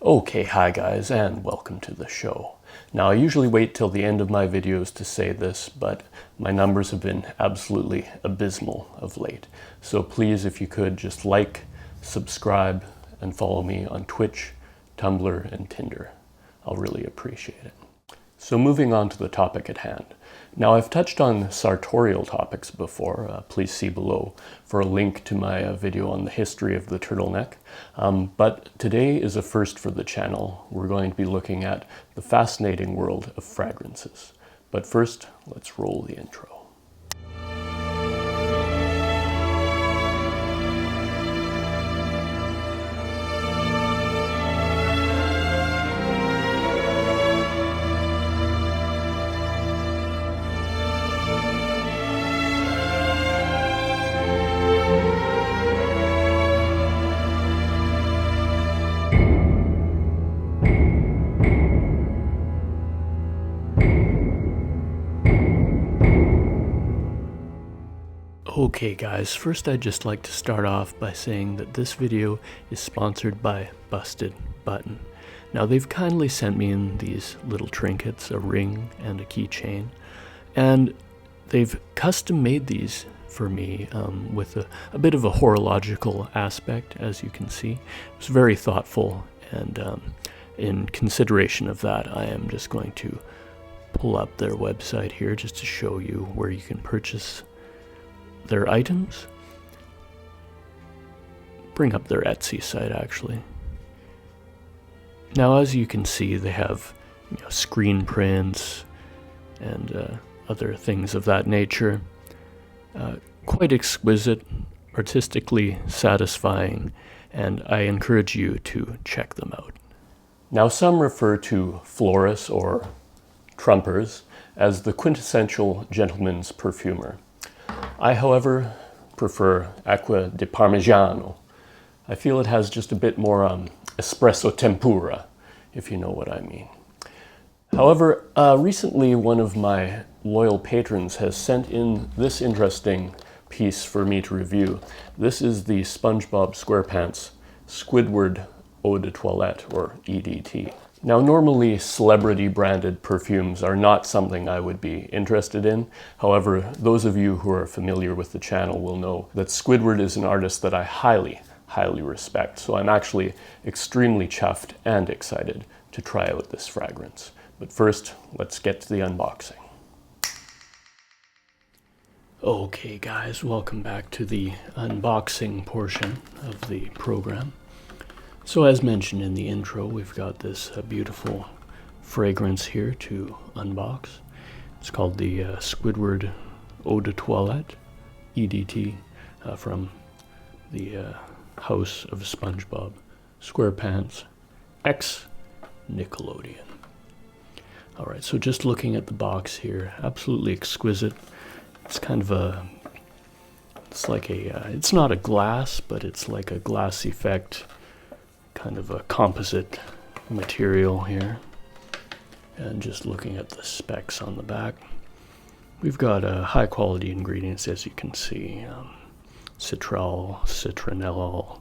Okay, hi guys, and welcome to the show. Now, I usually wait till the end of my videos to say this, but my numbers have been absolutely abysmal of late. So please, if you could, just like, subscribe, and follow me on Twitch, Tumblr, and Tinder. I'll really appreciate it. So moving on to the topic at hand. Now, I've touched on sartorial topics before. Please see below for a link to my video on the history of the turtleneck. But today is a first for the channel. We're going to be looking at the fascinating world of fragrances. But first, let's roll the intro. Okay guys, first I'd just like to start off by saying that this video is sponsored by Busted Button. Now they've kindly sent me in these little trinkets, a ring and a keychain, and they've custom made these for me with a bit of a horological aspect, as you can see. It was very thoughtful, and in consideration of that, I am just going to pull up their website here just to show you where you can purchase their items. Bring up their Etsy site actually. Now, as you can see, they have screen prints and other things of that nature. Quite exquisite, artistically satisfying, and I encourage you to check them out. Now, some refer to Floris or Trumpers as the quintessential gentleman's perfumer. I, however, prefer Acqua di Parmigiano. I feel it has just a bit more espresso tempura, if you know what I mean. However, recently one of my loyal patrons has sent in this interesting piece for me to review. This is the SpongeBob SquarePants Squidward Eau de Toilette, or EDT. Now, normally celebrity-branded perfumes are not something I would be interested in. However, those of you who are familiar with the channel will know that Squidward is an artist that I highly respect. So I'm actually extremely chuffed and excited to try out this fragrance. But first, let's get to the unboxing. Okay guys, welcome back to the unboxing portion of the program. So as mentioned in the intro, we've got this beautiful fragrance here to unbox. It's called the Squidward Eau de Toilette, EDT, from the House of SpongeBob SquarePants, ex-Nickelodeon. Alright, so just looking at the box here, absolutely exquisite. It's kind of it's like it's not a glass, but it's like a glass effect, kind of a composite material here. And just looking at the specs on the back, we've got high quality ingredients, as you can see. Citral, citronellol,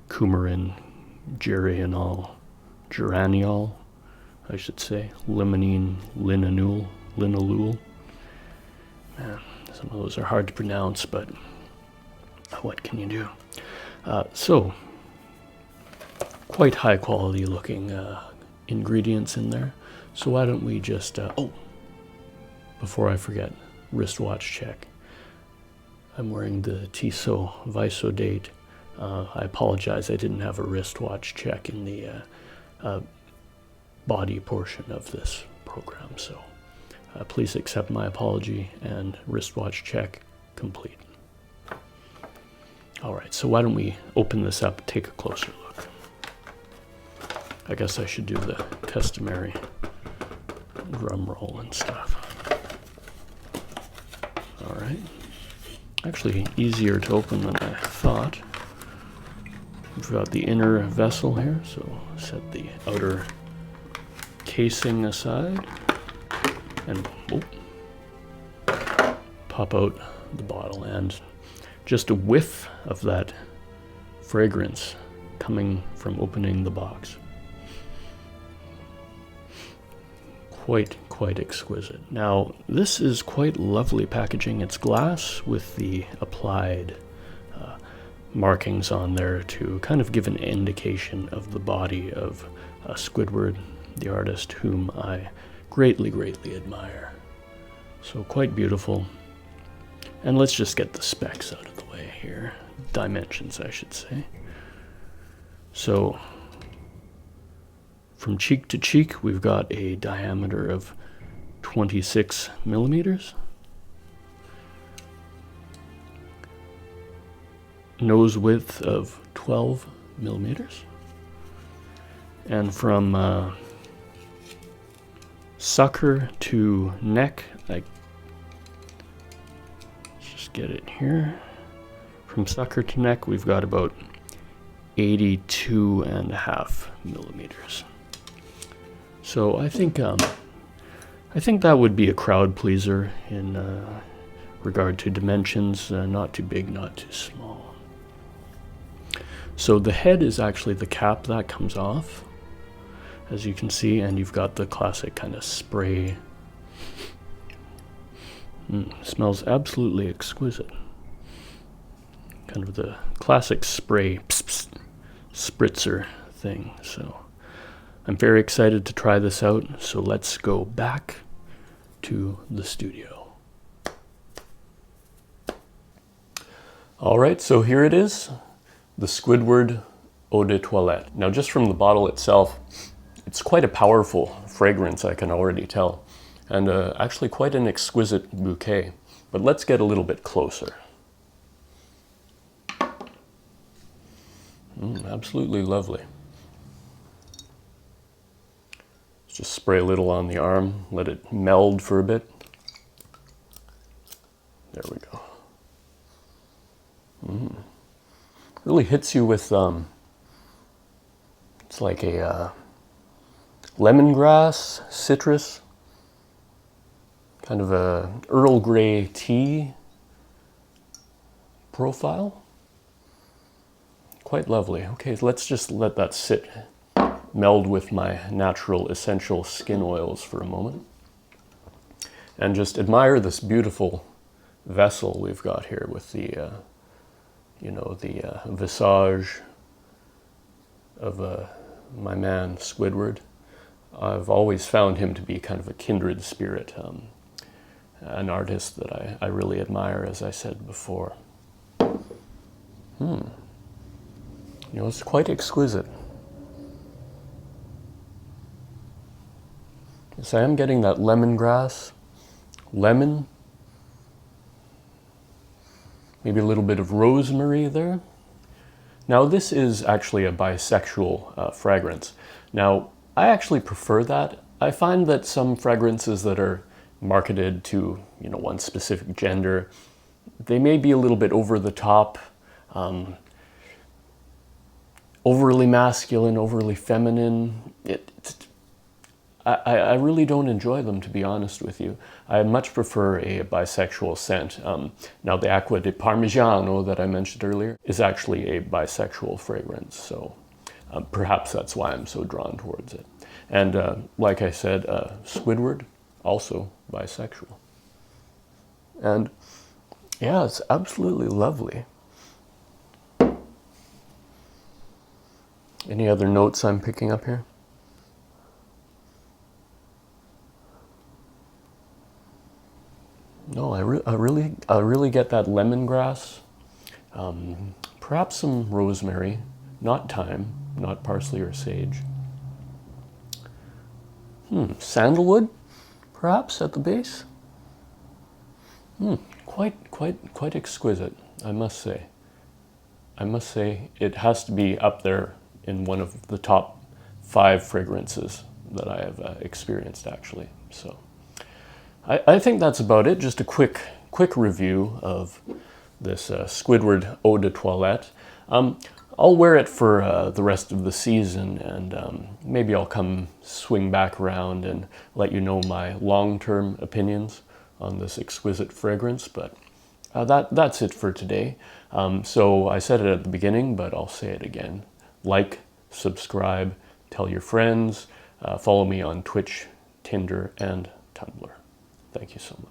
coumarin, geraniol, I should say, limonene, linalool. Man, some of those are hard to pronounce, but what can you do? So, quite high quality looking ingredients in there. So why don't we just, before I forget, wristwatch check. I'm wearing the Tissot Viso date. I apologize, I didn't have a wristwatch check in the body portion of this program. So please accept my apology, and wristwatch check complete. All right, so why don't we open this up and take a closer look. I guess I should do the customary drum roll and stuff. All right. Actually easier to open than I thought. We've got the inner vessel here, so set the outer casing aside and pop out the bottle, and just a whiff of that fragrance coming from opening the box. quite exquisite. Now, this is quite lovely packaging. It's glass with the applied markings on there to kind of give an indication of the body of Squidward, the artist whom I greatly admire. So quite beautiful. And let's just get the specs out of the way here. Dimensions, I should say. So from cheek to cheek, we've got a diameter of 26 millimeters. Nose width of 12 millimeters. And from sucker to neck, let's just get it here. From sucker to neck, we've got about 82.5 millimeters. So I think that would be a crowd pleaser in regard to dimensions, not too big, not too small. So the head is actually the cap that comes off, as you can see, and you've got the classic kind of spray. Smells absolutely exquisite. Kind of the classic spray spritzer thing. So I'm very excited to try this out. So let's go back to the studio. All right, so here it is. The Squidward Eau de Toilette. Now, just from the bottle itself, it's quite a powerful fragrance, I can already tell, and actually quite an exquisite bouquet. But let's get a little bit closer. Absolutely lovely. Let's just spray a little on the arm, let it meld for a bit. There we go. Really hits you with, it's like a lemongrass, citrus, kind of a Earl Grey tea profile. Quite lovely. Okay, so let's just let that sit, meld with my natural essential skin oils for a moment. And just admire this beautiful vessel we've got here with the the visage of my man Squidward. I've always found him to be kind of a kindred spirit, an artist that I really admire, as I said before. It's quite exquisite. Yes, I am getting that lemongrass, lemon, maybe a little bit of rosemary there. Now, this is actually a bisexual fragrance. Now, I actually prefer that. I find that some fragrances that are marketed to, one specific gender, they may be a little bit over the top, overly masculine, overly feminine. I really don't enjoy them, to be honest with you. I much prefer a bisexual scent. Now, the Acqua di Parmigiano that I mentioned earlier is actually a bisexual fragrance, so perhaps that's why I'm so drawn towards it. And like I said, Squidward, also bisexual. And yeah, it's absolutely lovely. Any other notes I'm picking up here? No, I really get that lemongrass, perhaps some rosemary, not thyme, not parsley or sage. Sandalwood, perhaps at the base. Quite exquisite, I must say. I must say it has to be up there in one of the top 5 fragrances that I have experienced, actually. So I think that's about it. Just a quick review of this Squidward Eau de Toilette. I'll wear it for the rest of the season, and maybe I'll swing back around and let you know my long-term opinions on this exquisite fragrance. But that's it for today. So I said it at the beginning, but I'll say it again. Like, subscribe, tell your friends, follow me on Twitch, Tinder, and Tumblr. Thank you so much.